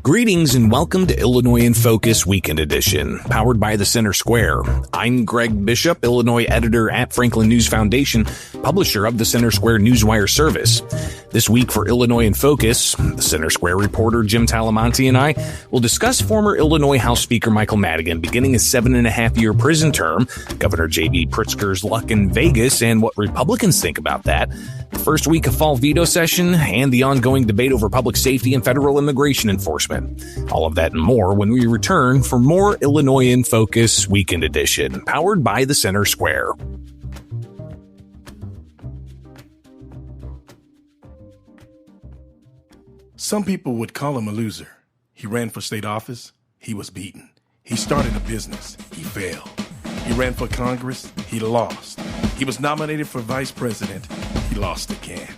Greetings and welcome to Illinois in Focus Weekend Edition, powered by the Center Square. I'm Greg Bishop, Illinois editor at Franklin News Foundation, publisher of the Center Square Newswire service. This week for Illinois in Focus, the Center Square reporter Jim Talamonte and I will discuss former Illinois House Speaker Michael Madigan beginning a 7.5-year prison term, Governor J.B. Pritzker's luck in Vegas, and what Republicans think about that, the first week of fall veto session, and the ongoing debate over public safety and federal immigration enforcement. All of that and more when we return for more Illinois in Focus Weekend Edition, powered by the Center Square. Some people would call him a loser. He ran for state office. He was beaten. He started a business. He failed. He ran for Congress. He lost. He was nominated for vice president. He lost again.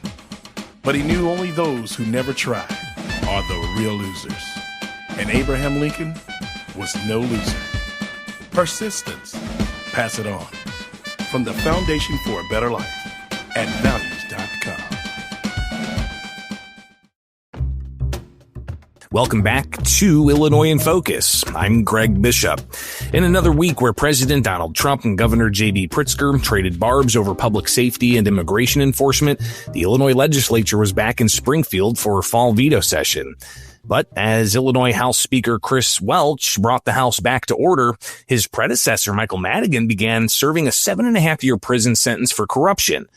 But he knew only those who never tried are the real losers. And Abraham Lincoln was no loser. Persistence. Pass it on. From the Foundation for a Better Life at values.com. Welcome back to Illinois in Focus. I'm Greg Bishop. In another week where President Donald Trump and Governor J.B. Pritzker traded barbs over public safety and immigration enforcement, the Illinois legislature was back in Springfield for a fall veto session. But as Illinois House Speaker Chris Welch brought the House back to order, his predecessor Michael Madigan began serving a 7.5-year prison sentence for corruption.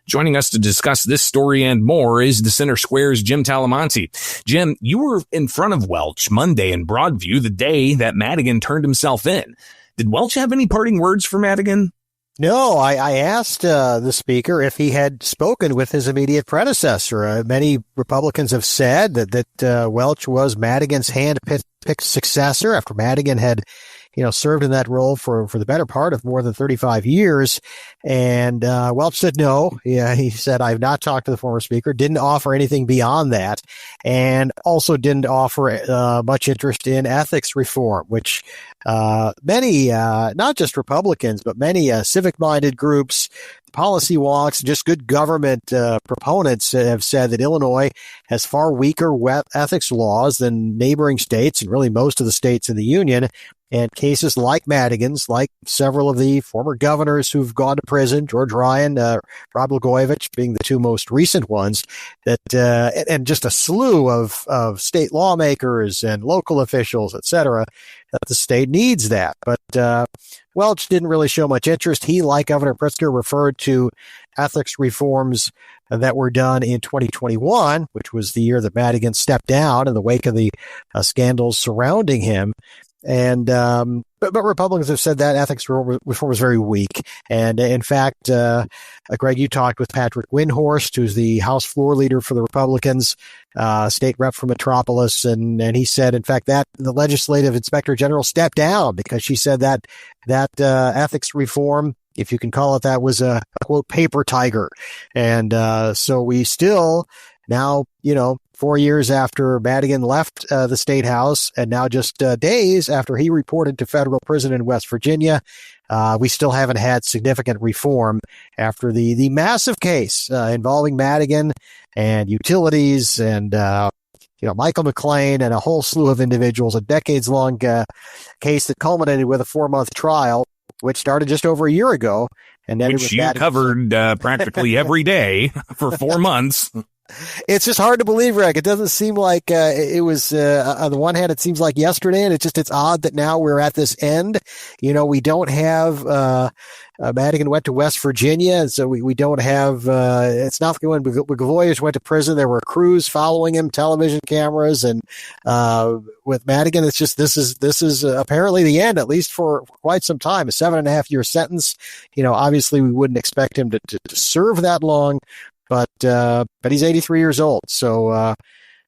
Joining us to discuss this story and more is the Center Square's Jim Talamonte. Jim, you were in front of Welch Monday in Broadview, the day that Madigan turned himself in. Did Welch have any parting words for Madigan? No, I asked the speaker if he had spoken with his immediate predecessor. Many Republicans have said that Welch was Madigan's hand-picked successor after Madigan had served in that role for the better part of more than 35 years. And Welch said no. Yeah, he said, I've not talked to the former speaker, didn't offer anything beyond that, and also didn't offer much interest in ethics reform, which many, not just Republicans, but many civic-minded groups, policy wonks, just good government proponents have said that Illinois has far weaker ethics laws than neighboring states and really most of the states in the union. And cases like Madigan's, like several of the former governors who've gone to prison, George Ryan, Rob Blagojevich being the two most recent ones, that and just a slew of state lawmakers and local officials, et cetera, that the state needs that. But Welch didn't really show much interest. He, like Governor Pritzker, referred to ethics reforms that were done in 2021, which was the year that Madigan stepped down in the wake of the scandals surrounding him. And but Republicans have said that ethics reform was very weak. And in fact, Greg, you talked with Patrick Windhorst, who's the House floor leader for the Republicans, state rep from Metropolis, and he said, in fact, that the legislative inspector general stepped down because she said that ethics reform, if you can call it that, was a quote paper tiger. And so we still now, 4 years after Madigan left the state house, and now just days after he reported to federal prison in West Virginia, we still haven't had significant reform after the massive case involving Madigan and utilities and Michael McLean and a whole slew of individuals, a decades-long case that culminated with a 4-month trial, which started just over a year ago. And then which you covered practically every day for 4 months. It's just hard to believe, Rick. It doesn't seem like it was, on the one hand, it seems like yesterday, and it's odd that now we're at this end. We don't have, Madigan went to West Virginia, and so we don't have, it's not when Blagojevich went to prison, there were crews following him, television cameras, and with Madigan, it's just, this is apparently the end, at least for quite some time, a 7.5-year sentence. Obviously we wouldn't expect him to serve that long. But he's 83 years old. So,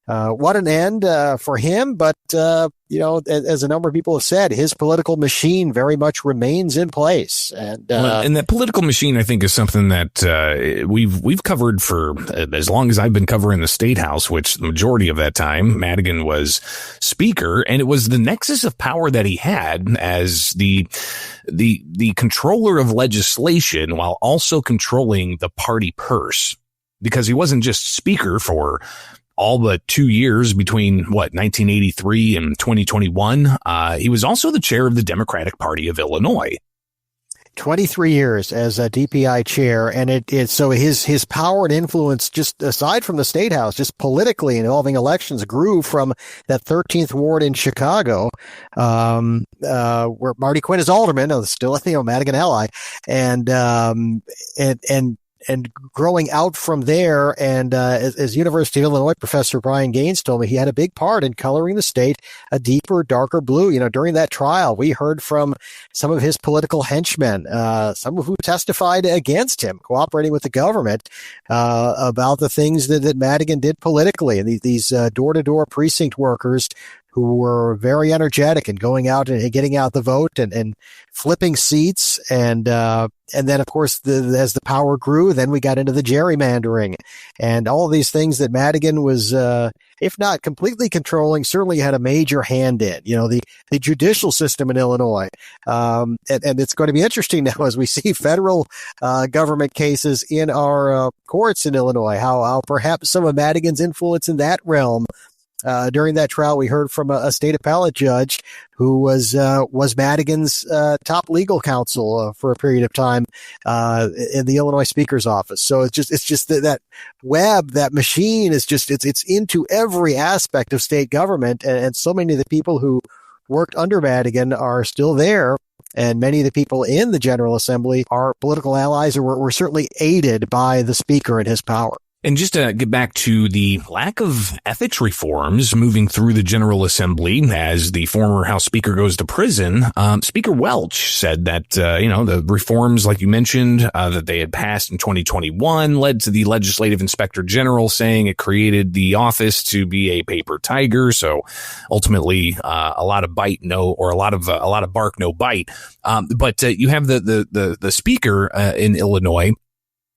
what an end, for him. But, as a number of people have said, his political machine very much remains in place. And that political machine, I think, is something that, we've covered for as long as I've been covering the state house, which the majority of that time Madigan was speaker. And it was the nexus of power that he had as the controller of legislation while also controlling the party purse. Because he wasn't just speaker for all but 2 years between 1983 and 2021. He was also the chair of the Democratic Party of Illinois. 23 years as a DPI chair, and so his power and influence, just aside from the State House, just politically involving elections, grew from that 13th ward in Chicago, where Marty Quinn is alderman, still a Madigan ally, and growing out from there. And as University of Illinois professor Brian Gaines told me, he had a big part in coloring the state a deeper, darker blue. During that trial, we heard from some of his political henchmen, some of who testified against him, cooperating with the government, about the things that Madigan did politically. And these door-to-door precinct workers who were very energetic in going out and getting out the vote and flipping seats. And then, of course, as the power grew, then we got into the gerrymandering and all of these things that Madigan was, if not completely controlling, certainly had a major hand in, the judicial system in Illinois. And it's going to be interesting now as we see federal government cases in our courts in Illinois, how perhaps some of Madigan's influence in that realm. During that trial, we heard from a state appellate judge who was Madigan's top legal counsel for a period of time in the Illinois Speaker's office. So it's just that web, that machine is just it's into every aspect of state government, and so many of the people who worked under Madigan are still there. And many of the people in the General Assembly are political allies or were certainly aided by the Speaker and his power. And just to get back to the lack of ethics reforms moving through the General Assembly as the former House Speaker goes to prison, Speaker Welch said that, the reforms, like you mentioned, that they had passed in 2021 led to the Legislative Inspector General saying it created the office to be a paper tiger. So ultimately, a lot of bark, no bite. But you have the Speaker in Illinois.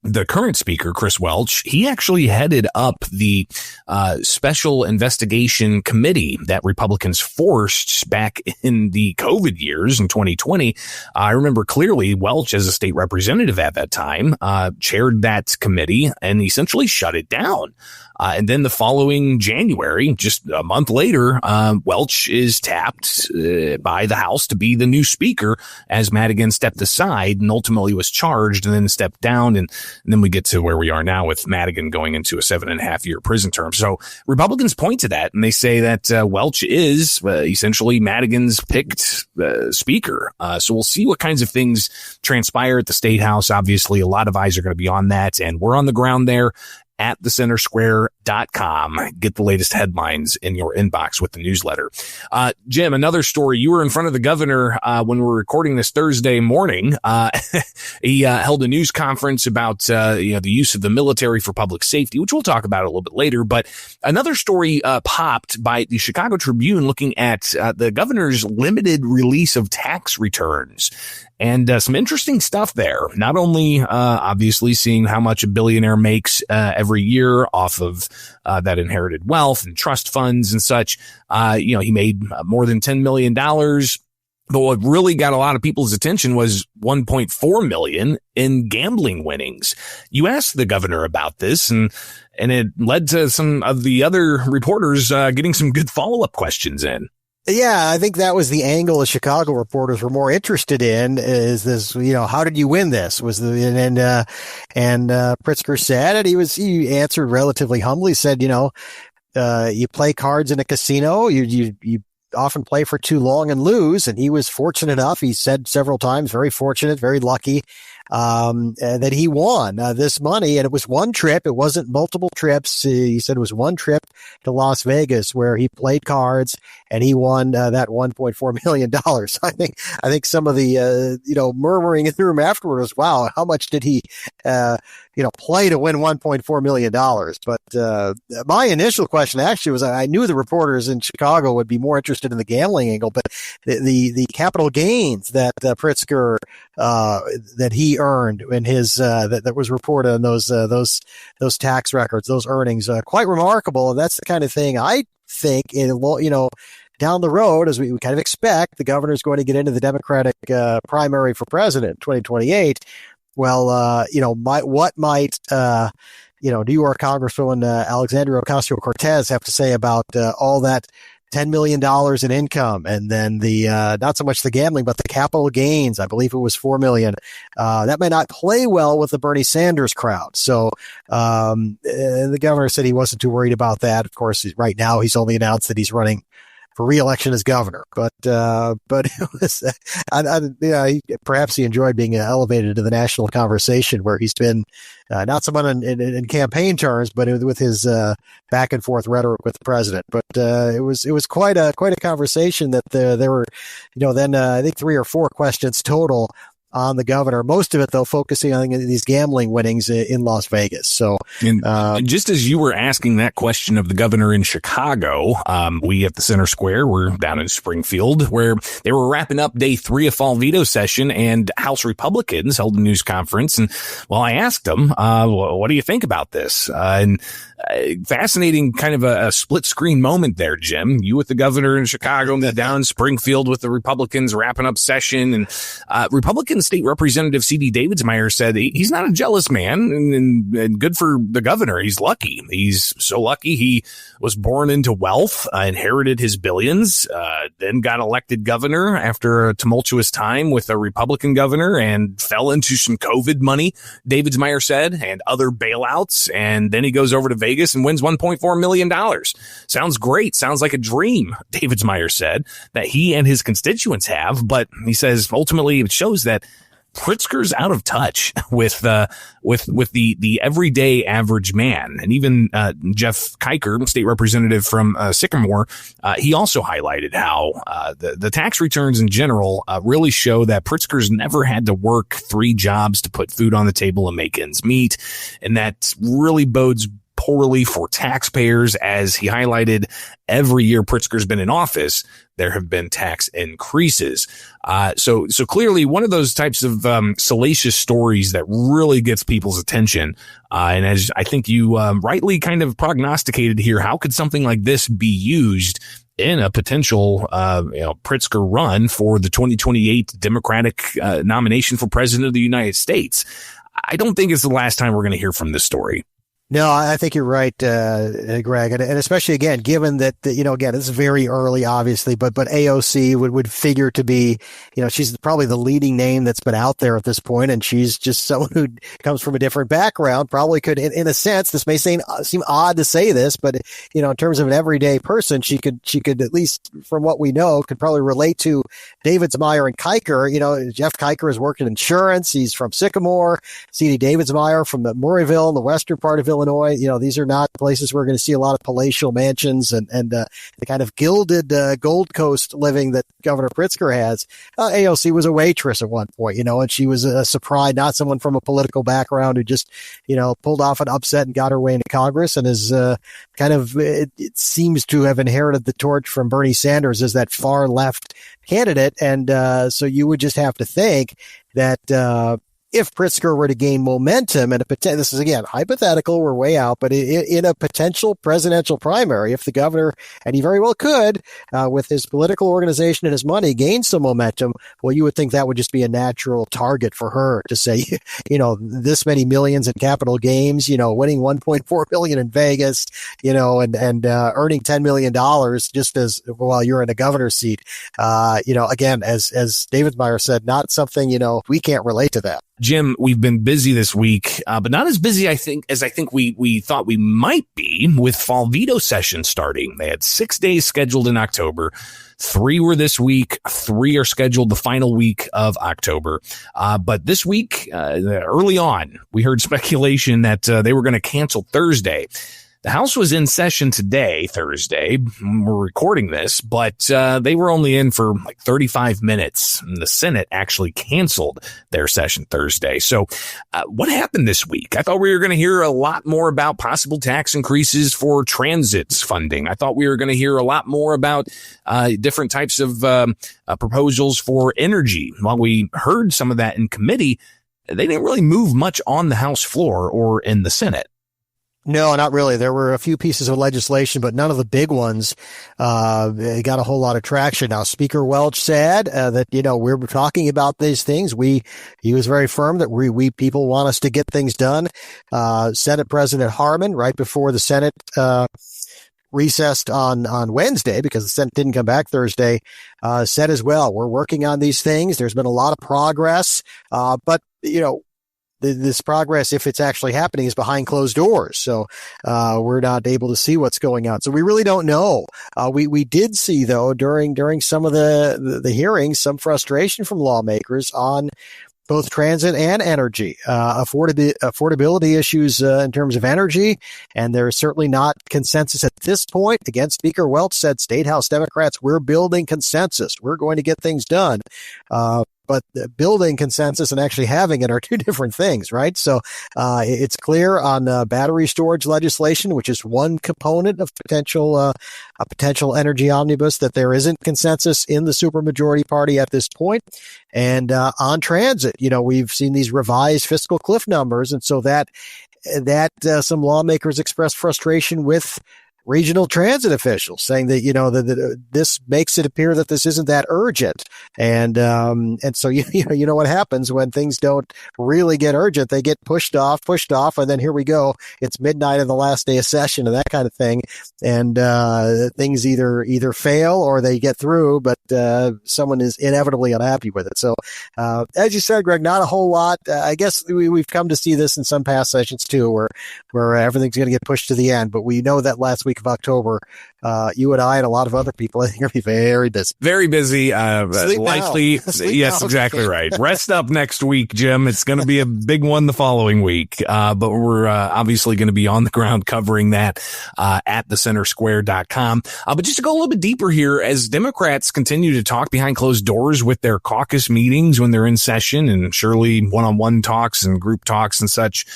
The current Speaker, Chris Welch, he actually headed up the special investigation committee that Republicans forced back in the COVID years in 2020. I remember clearly Welch, as a state representative at that time, chaired that committee and essentially shut it down. And then the following January, just a month later, Welch is tapped by the House to be the new Speaker as Madigan stepped aside and ultimately was charged and then stepped down. And then we get to where we are now with Madigan going into a 7.5-year prison term. So Republicans point to that and they say that Welch is essentially Madigan's picked Speaker. So we'll see what kinds of things transpire at the State House. Obviously, a lot of eyes are going to be on that, and we're on the ground there at thecentersquare.com. Get the latest headlines in your inbox with the newsletter. Jim, another story. You were in front of the governor when we were recording this Thursday morning. He held a news conference about the use of the military for public safety, which we'll talk about a little bit later. But another story popped by the Chicago Tribune looking at the governor's limited release of tax returns. And some interesting stuff there. Not only obviously seeing how much a billionaire makes every year off of that inherited wealth and trust funds and such. He made more than $10 million. But what really got a lot of people's attention was $1.4 million in gambling winnings. You asked the governor about this, and it led to some of the other reporters getting some good follow-up questions in. Yeah, I think that was the angle the Chicago reporters were more interested in, is this, how did you win this? And Pritzker said, and he answered relatively humbly, said, you play cards in a casino, you often play for too long and lose. And he was fortunate enough, he said several times, very fortunate, very lucky, that he won this money. And it was one trip. It wasn't multiple trips. He said it was one trip to Las Vegas where he played cards and he won that $1.4 million. I think some of the, murmuring in the room afterward was, wow, how much did he, play to win $1.4 million. But my initial question actually was, I knew the reporters in Chicago would be more interested in the gambling angle, but the capital gains that Pritzker that he earned in his that was reported on those tax records, those earnings, quite remarkable. And that's the kind of thing I think down the road, as we kind of expect, the governor is going to get into the Democratic primary for president in 2028. Well, what might New York Congresswoman Alexandria Ocasio-Cortez have to say about all that $10 million in income, and then the not so much the gambling, but the capital gains. I believe it was $4 million. That may not play well with the Bernie Sanders crowd. So the governor said he wasn't too worried about that. Of course, right now he's only announced that he's running for re-election as governor, but it was, perhaps he enjoyed being elevated to the national conversation, where he's been not so much in campaign terms, but with his back and forth rhetoric with the president. But it was quite a conversation that there were, I think 3 or 4 questions total on the governor, most of it, though, focusing on these gambling winnings in Las Vegas. So, just as you were asking that question of the governor in Chicago, we at the Center Square were down in Springfield, where they were wrapping up day 3 of fall veto session, and House Republicans held a news conference. And I asked them, what do you think about this? Fascinating kind of a split screen moment there, Jim. You with the governor in Chicago, and down in Springfield with the Republicans wrapping up session. And Republican State Representative C.D. Davidsmeyer said he's not a jealous man, and good for the governor. He's lucky. He's so lucky he was born into wealth, inherited his billions, then got elected governor after a tumultuous time with a Republican governor, and fell into some COVID money, Davidsmeyer said, and other bailouts. And then he goes over to Vegas and wins $1.4 million. Sounds great. Sounds like a dream, Davidsmeyer said, that he and his constituents have. But he says ultimately it shows that Pritzker's out of touch with the everyday average man. And even Jeff Kiker, state representative from Sycamore, he also highlighted how the tax returns in general really show that Pritzker's never had to work 3 jobs to put food on the table and make ends meet. And that really bodes poorly for taxpayers, as he highlighted. Every year Pritzker's been in office, there have been tax increases. So clearly one of those types of salacious stories that really gets people's attention. And as I think you rightly kind of prognosticated here, how could something like this be used in a potential Pritzker run for the 2028 Democratic nomination for president of the United States? I don't think it's the last time we're going to hear from this story. No, I think you're right, Greg, and especially again, given that again, it's very early, obviously, but AOC would figure to be, she's probably the leading name that's been out there at this point, and she's just someone who comes from a different background. Probably could, in a sense, this may seem odd to say this, but in terms of an everyday person, she could at least, from what we know, could probably relate to Davidsmeyer and Kiker. Jeff Kiker has worked in insurance. He's from Sycamore. C.D. Davidsmeyer from the Murrayville, in the western part of Illinois. These are not places we're going to see a lot of palatial mansions and the kind of gilded Gold Coast living that Governor Pritzker has. AOC was a waitress at one point, and she was a surprise, not someone from a political background who just, pulled off an upset and got her way into Congress, and is it seems to have inherited the torch from Bernie Sanders as that far left candidate. And so you would just have to think that if Pritzker were to gain momentum, and this is again hypothetical, we're way out, but in a potential presidential primary, if the governor, and he very well could, with his political organization and his money, gain some momentum, well, you would think that would just be a natural target for her to say, this many millions in capital gains, winning $1.4 billion in Vegas, and earning $10 million just as while you're in a governor's seat. Again, as Davidsmeyer said, not something, we can't relate to that. Jim, we've been busy this week, but not as busy, I think we thought we might be, with fall veto session starting. They had 6 days scheduled in October. 3 were this week. 3 are scheduled the final week of October. But this week, early on, we heard speculation that they were going to cancel Thursday. The House was in session today, Thursday. We're recording this, but they were only in for like 35 minutes. And the Senate actually canceled their session Thursday. So what happened this week? I thought we were going to hear a lot more about possible tax increases for transits funding. I thought we were going to hear a lot more about different types of proposals for energy. While we heard some of that in committee, they didn't really move much on the House floor or in the Senate. No, not really. There were a few pieces of legislation, but none of the big ones got a whole lot of traction. Now, Speaker Welch said that, we're talking about these things. He was very firm that we people want us to get things done. Senate President Harman, right before the Senate recessed on Wednesday, because the Senate didn't come back Thursday, said as well, we're working on these things. There's been a lot of progress, but this progress, if it's actually happening, is behind closed doors. So we're not able to see what's going on. So we really don't know. We did see, though, during some of the hearings, some frustration from lawmakers on both transit and energy, affordability issues in terms of energy. And there is certainly not consensus at this point. Again, Speaker Welch said, State House Democrats, we're building consensus. We're going to get things done. But building consensus and actually having it are two different things, right? So it's clear on battery storage legislation, which is one component of a potential energy omnibus, that there isn't consensus in the supermajority party at this point. And on transit, we've seen these revised fiscal cliff numbers, and so that some lawmakers expressed frustration with regional transit officials, saying that that this makes it appear that this isn't that urgent, and so you know what happens when things don't really get urgent. They get pushed off, and then here we go. It's midnight of the last day of session and that kind of thing, and things either fail or they get through, but someone is inevitably unhappy with it. So as you said, Greg, not a whole lot. I guess we've come to see this in some past sessions too, where everything's going to get pushed to the end, but we know that last week of October, you and I and a lot of other people, I think, are going to be very busy. Very busy. Likely. Yes, exactly right. Rest up next week, Jim. It's going to be a big one the following week. But we're obviously going to be on the ground covering that at thecentersquare.com. But just to go a little bit deeper here, as Democrats continue to talk behind closed doors with their caucus meetings when they're in session, and surely one-on-one talks and group talks and such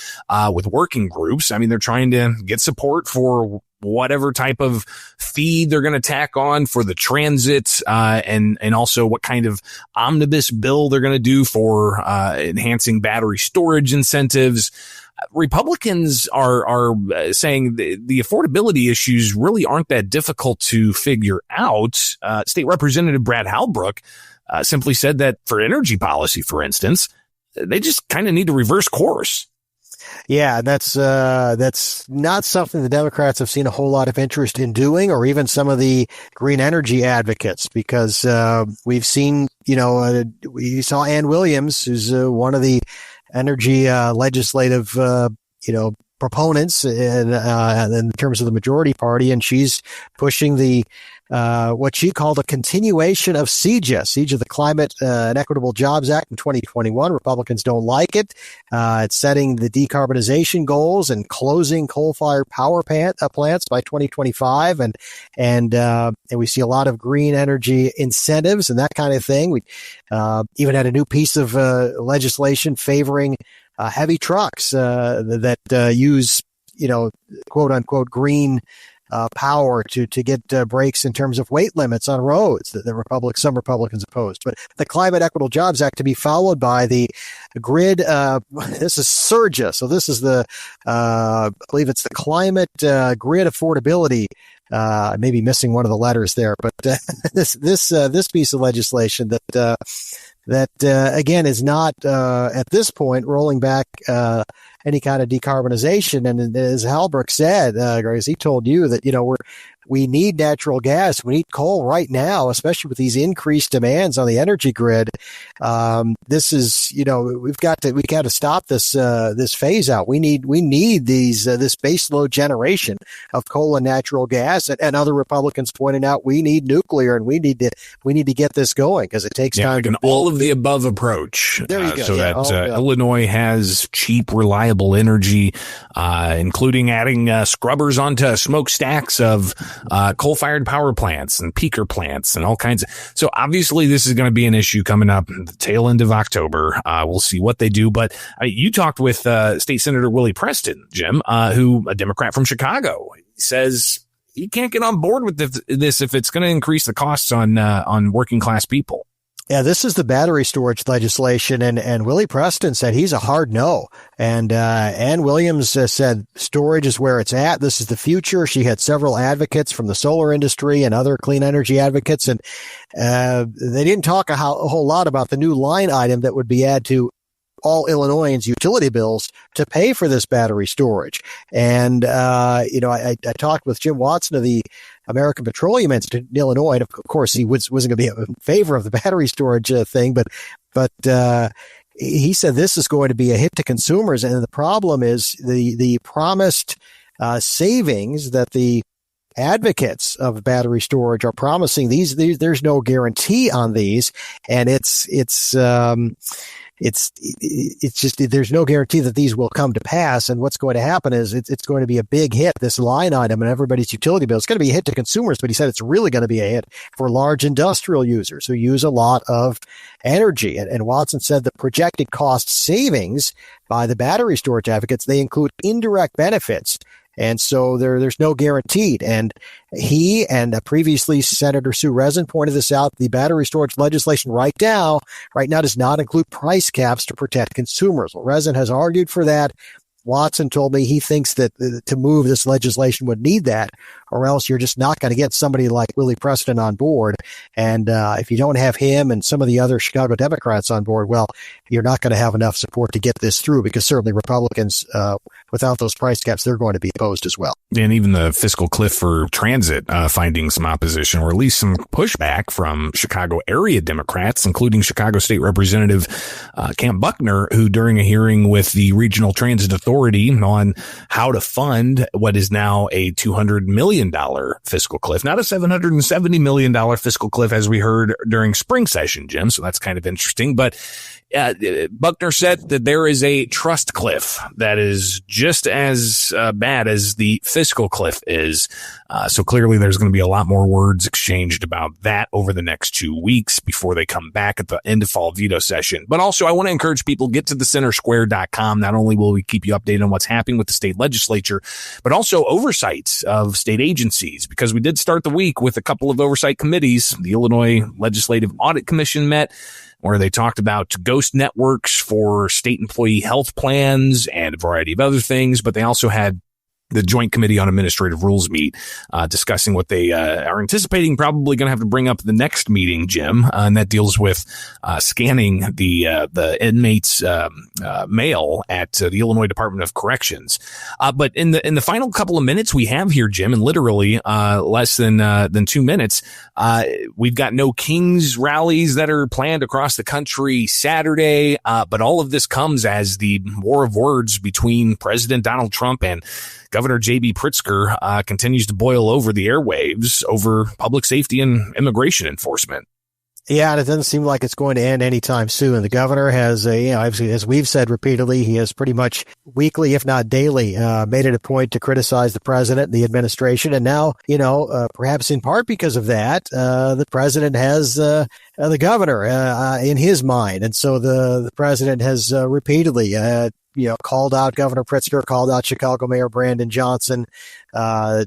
with working groups, I mean, they're trying to get support for whatever type of fee they're going to tack on for the transit, and also what kind of omnibus bill they're going to do for enhancing battery storage incentives. Republicans are saying the affordability issues really aren't that difficult to figure out. State Representative Brad Halbrook simply said that for energy policy, for instance, they just kind of need to reverse course. Yeah, that's not something the Democrats have seen a whole lot of interest in doing, or even some of the green energy advocates, because we've seen, we saw Ann Williams, who's one of the energy legislative, proponents in terms of the majority party, and she's pushing the what she called a continuation of CEJA, the Climate and Equitable Jobs Act in 2021. Republicans don't like it. It's setting the decarbonization goals and closing coal-fired power plants by 2025, and we see a lot of green energy incentives and that kind of thing. We even had a new piece of legislation favoring heavy trucks that use, quote unquote, green power to get breaks in terms of weight limits on roads that some Republicans opposed. But the Climate Equitable Jobs Act to be followed by the grid. This is CERJA. So this is I believe it's the Climate Grid Affordability. I may be missing one of the letters there, but this piece of legislation that again is not at this point rolling back any kind of decarbonization. And as Halbrook said, Greg, as he told you, that we need natural gas, we need coal right now, especially with these increased demands on the energy grid. This is, we got to stop this phase out. We need this base load generation of coal and natural gas, and other Republicans pointing out we need nuclear, and we need to get this going because it takes time to build. All of the above approach. There you go. So that Illinois has cheap, reliable energy, including adding scrubbers onto smokestacks of coal-fired power plants and peaker plants and all kinds of. So obviously this is going to be an issue coming up at the tail end of October. We'll see what they do. But you talked with State Senator Willie Preston, Jim, who a Democrat from Chicago, says he can't get on board with this if it's going to increase the costs on working class people. Yeah, this is the battery storage legislation, and Willie Preston said he's a hard no. And Ann Williams said storage is where it's at. This is the future. She had several advocates from the solar industry and other clean energy advocates, and they didn't talk a whole lot about the new line item that would be added to all Illinoisans' utility bills to pay for this battery storage. And, I talked with Jim Watson of the American Petroleum Institute in Illinois. And of course, he wasn't going to be in favor of the battery storage thing, but he said this is going to be a hit to consumers. And the problem is the promised savings that the advocates of battery storage are promising. There's no guarantee on these, and it's just there's no guarantee that these will come to pass. And what's going to happen is it's going to be a big hit, this line item in everybody's utility bill. It's going to be a hit to consumers, but he said it's really going to be a hit for large industrial users who use a lot of energy. And Watson said the projected cost savings by the battery storage advocates, they include indirect benefits. And so there's no guaranteed. And he and previously Senator Sue Rezin pointed this out. The battery storage legislation right now does not include price caps to protect consumers. Well, Rezin has argued for that. Watson told me he thinks that to move this legislation would need that, or else you're just not going to get somebody like Willie Preston on board. And if you don't have him and some of the other Chicago Democrats on board, well, you're not going to have enough support to get this through, because certainly Republicans, without those price caps, they're going to be opposed as well. And even the fiscal cliff for transit finding some opposition, or at least some pushback from Chicago area Democrats, including Chicago State Representative Camp Buckner, who during a hearing with the Regional Transit Authority on how to fund what is now a $200 million fiscal cliff, not a $770 million fiscal cliff, as we heard during spring session, Jim. So that's kind of interesting. But Buckner said that there is a trust cliff that is just as bad as the fiscal cliff is. So clearly there's going to be a lot more words exchanged about that over the next 2 weeks before they come back at the end of fall veto session. But also I want to encourage people, get to thecentersquare.com. Not only will we keep you updated on what's happening with the state legislature, but also oversights of state agencies, because we did start the week with a couple of oversight committees. The Illinois Legislative Audit Commission met, where they talked about ghost networks for state employee health plans and a variety of other things. But they also had the Joint Committee on Administrative Rules meet, discussing what they are anticipating probably going to have to bring up at the next meeting, Jim, and that deals with scanning the inmates' mail at the Illinois Department of Corrections. But in the final couple of minutes we have here, Jim, and literally less than 2 minutes, we've got no Kings rallies that are planned across the country Saturday, but all of this comes as the war of words between President Donald Trump and Governor J.B. Pritzker continues to boil over the airwaves over public safety and immigration enforcement. Yeah, and it doesn't seem like it's going to end anytime soon. The governor has, as we've said repeatedly, he has pretty much weekly, if not daily, made it a point to criticize the president and the administration. And now, perhaps in part because of that, the president has the governor in his mind. And so the president has repeatedly called out Governor Pritzker, called out Chicago Mayor Brandon Johnson.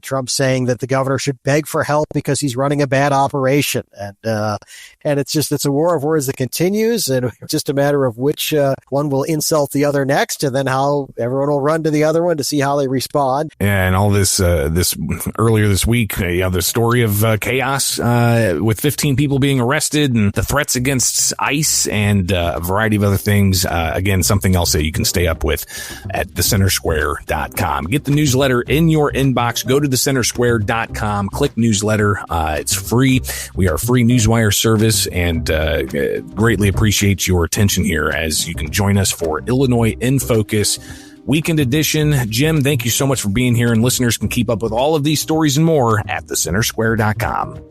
Trump saying that the governor should beg for help because he's running a bad operation. And it's a war of words that continues, and it's just a matter of which one will insult the other next, and then how everyone will run to the other one to see how they respond. And all this earlier this week, the story of chaos with 15 people being arrested and the threats against ICE and a variety of other things. Again, something else that you can stay up with at thecentersquare.com. Get the newsletter in your inbox. Go to thecentersquare.com, click newsletter. It's free. We are a free newswire service, and greatly appreciate your attention here as you can join us for Illinois in Focus Weekend Edition. Jim, thank you so much for being here, and listeners can keep up with all of these stories and more at thecentersquare.com.